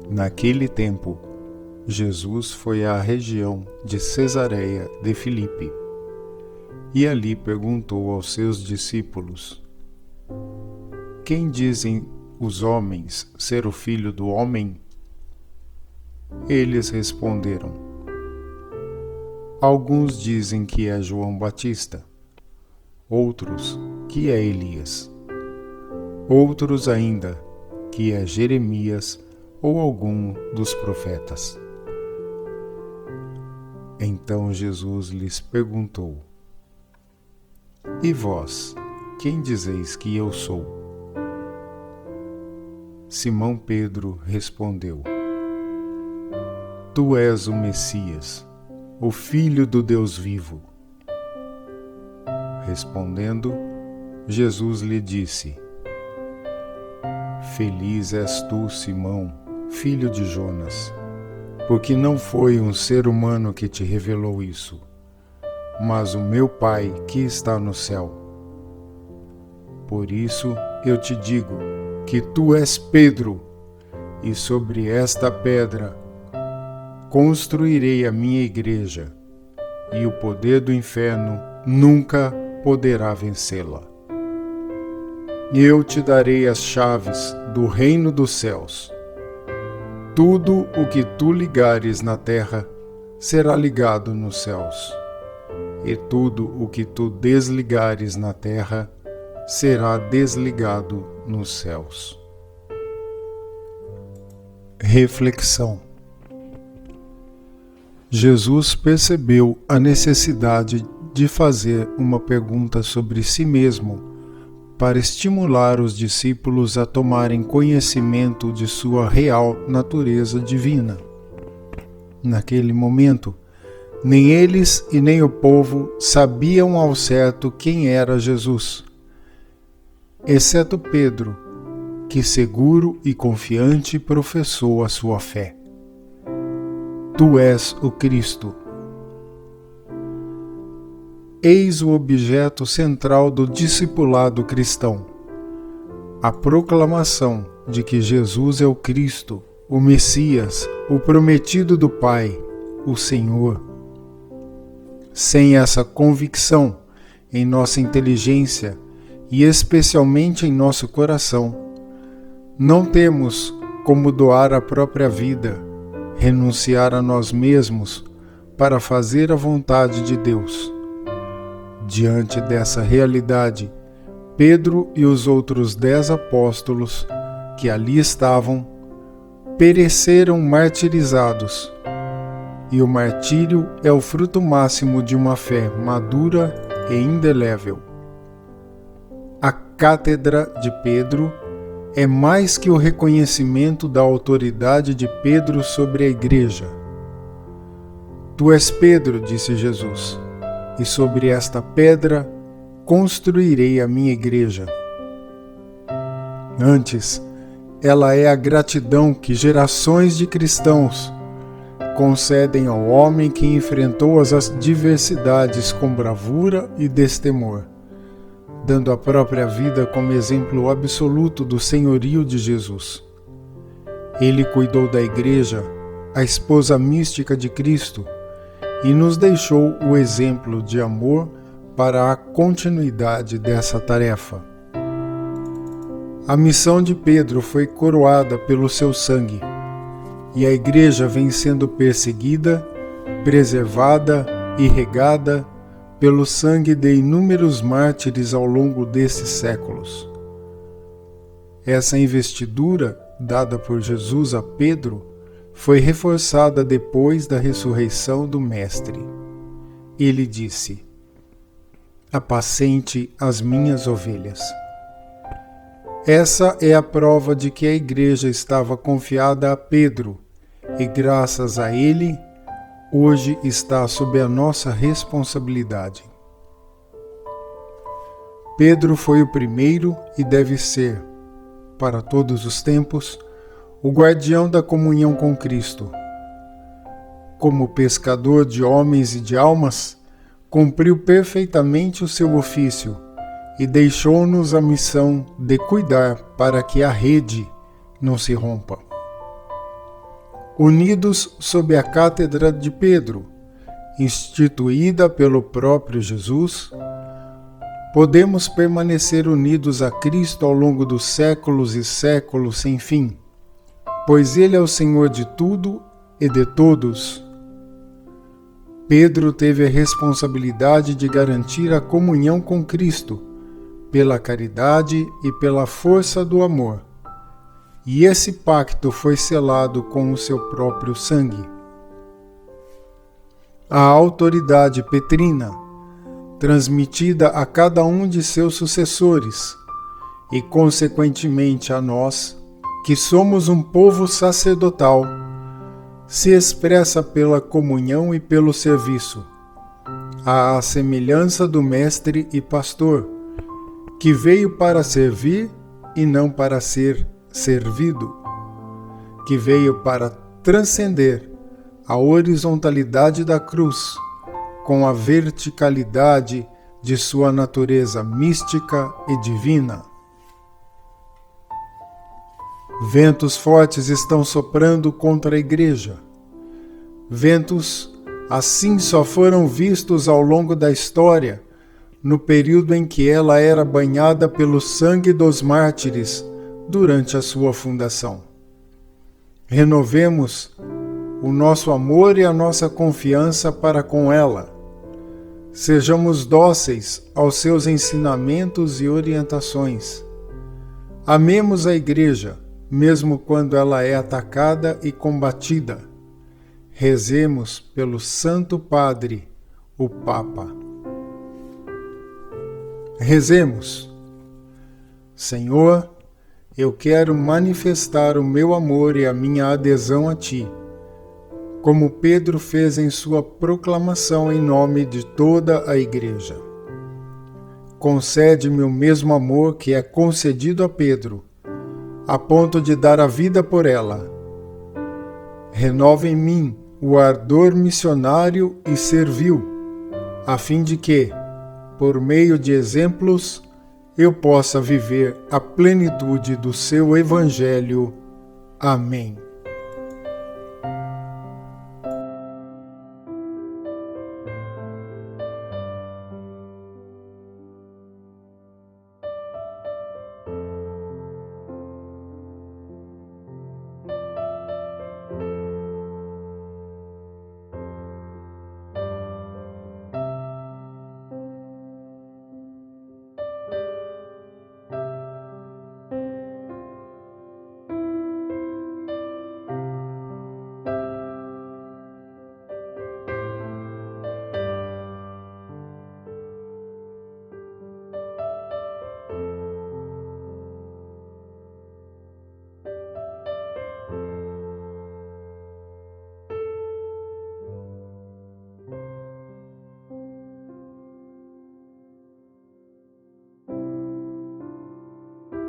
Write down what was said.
Naquele tempo, Jesus foi à região de Cesareia de Filipe e ali perguntou aos seus discípulos: Quem dizem os homens ser o Filho do Homem? Eles responderam: Alguns dizem que é João Batista, outros que é Elias, outros ainda que é Jeremias ou algum dos profetas. Então Jesus lhes perguntou: E vós, quem dizeis que eu sou? Simão Pedro respondeu: Tu és o Messias, o Filho do Deus vivo. Respondendo, Jesus lhe disse: Feliz és tu, Simão, filho de Jonas, porque não foi um ser humano que te revelou isso, mas o meu Pai que está no céu. Por isso eu te digo que tu és Pedro, e sobre esta pedra construirei a minha igreja, e o poder do inferno nunca poderá vencê-la. Eu te darei as chaves do reino dos céus. Tudo o que tu ligares na terra será ligado nos céus, e tudo o que tu desligares na terra será desligado nos céus. Reflexão. Jesus percebeu a necessidade de fazer uma pergunta sobre si mesmo para estimular os discípulos a tomarem conhecimento de sua real natureza divina. Naquele momento, nem eles e nem o povo sabiam ao certo quem era Jesus, exceto Pedro, que seguro e confiante professou a sua fé. Tu és o Cristo. Eis o objeto central do discipulado cristão: a proclamação de que Jesus é o Cristo, o Messias, o prometido do Pai, o Senhor. Sem essa convicção em nossa inteligência e especialmente em nosso coração, não temos como doar a própria vida, renunciar a nós mesmos para fazer a vontade de Deus. Diante dessa realidade, Pedro e os outros 10 apóstolos que ali estavam pereceram martirizados, e o martírio é o fruto máximo de uma fé madura e indelével. A cátedra de Pedro é mais que o reconhecimento da autoridade de Pedro sobre a igreja. Tu és Pedro, disse Jesus, e sobre esta pedra construirei a minha igreja. Antes, ela é a gratidão que gerações de cristãos concedem ao homem que enfrentou as adversidades com bravura e destemor, dando a própria vida como exemplo absoluto do senhorio de Jesus. Ele cuidou da igreja, a esposa mística de Cristo, e nos deixou o exemplo de amor para a continuidade dessa tarefa. A missão de Pedro foi coroada pelo seu sangue, e a igreja vem sendo perseguida, preservada e regada pelo sangue de inúmeros mártires ao longo desses séculos. Essa investidura, dada por Jesus a Pedro, foi reforçada depois da ressurreição do Mestre. Ele disse: Apacente as minhas ovelhas. Essa é a prova de que a igreja estava confiada a Pedro, e graças a ele, hoje está sob a nossa responsabilidade. Pedro foi o primeiro e deve ser, para todos os tempos, o guardião da comunhão com Cristo. Como pescador de homens e de almas, cumpriu perfeitamente o seu ofício e deixou-nos a missão de cuidar para que a rede não se rompa. unidos sob a cátedra de Pedro, instituída pelo próprio Jesus, podemos permanecer unidos a Cristo ao longo dos séculos e séculos sem fim, pois Ele é o Senhor de tudo e de todos. Pedro teve a responsabilidade de garantir a comunhão com Cristo, pela caridade e pela força do amor, e esse pacto foi selado com o seu próprio sangue. A autoridade petrina, transmitida a cada um de seus sucessores, e consequentemente a nós, que somos um povo sacerdotal, se expressa pela comunhão e pelo serviço, à semelhança do mestre e pastor, que veio para servir e não para ser servido, que veio para transcender a horizontalidade da cruz com a verticalidade de sua natureza mística e divina. Ventos fortes estão soprando contra a Igreja. Ventos assim só foram vistos ao longo da história, no período em que ela era banhada pelo sangue dos mártires durante a sua fundação. Renovemos o nosso amor e a nossa confiança para com ela. Sejamos dóceis aos seus ensinamentos e orientações. Amemos a Igreja, mesmo quando ela é atacada e combatida. Rezemos pelo Santo Padre, o Papa. Rezemos. Senhor, eu quero manifestar o meu amor e a minha adesão a Ti, como Pedro fez em sua proclamação em nome de toda a Igreja. Concede-me o mesmo amor que é concedido a Pedro, a ponto de dar a vida por ela. Renova em mim o ardor missionário e servil, a fim de que, por meio de exemplos, eu possa viver a plenitude do seu Evangelho. Amém.